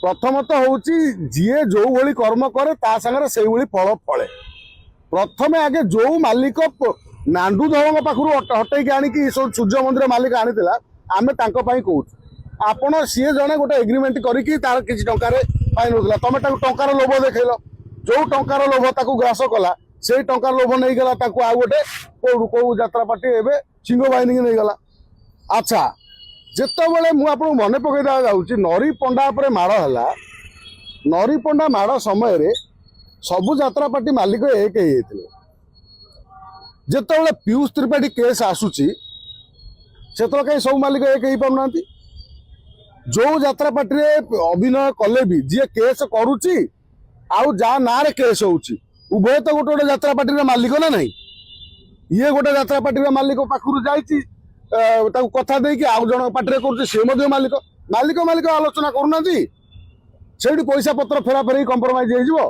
प्रथमतः हूँ जी जो भली कर्म करे ता सागर से फल फले प्रथम आगे जो मालिक नांडू धवल पाखु हटैक आणिकी सूर्य मंदिर मालिक आनी आम कहूँ आपण सी जड़े गोटे एग्रीमेंट करके तार किसी टकर पाइना तुम टंकार लोभ देखेल जो टंकार लोभ ताकू ग्रास कला से टंकार लोभ नहीं गला आउ गोटे कौ यात्रा पार्टी एवं सिंह बाहिनी नहीं गला। अच्छा जितेबाला मुझे मन पकईदा जाऊँगी नरी पंडा पर माड़ है नरी पंडा माड़ समय रे सबु यात्रा पार्टी मालिक एक जितेबाला पीयूष त्रिपाठी केस आसूची से कहीं सब मालिक एक हो पाना जो यात्रा पार्टी अभिनय कले भी जी केस करुच्ची आउ जा ना केस होउची उभय तो गोटे गोटे यात्रा पार्टी मालिक ना नहीं ये गोटे यात्रा पार्टी मालिक पाखु जाइए कथा देकी आउ जन पार्टी कर सी मालिक मालिक मालिक आलोचना करना से पैसा पत्र फेरा फेरी कंप्रोमाइज हो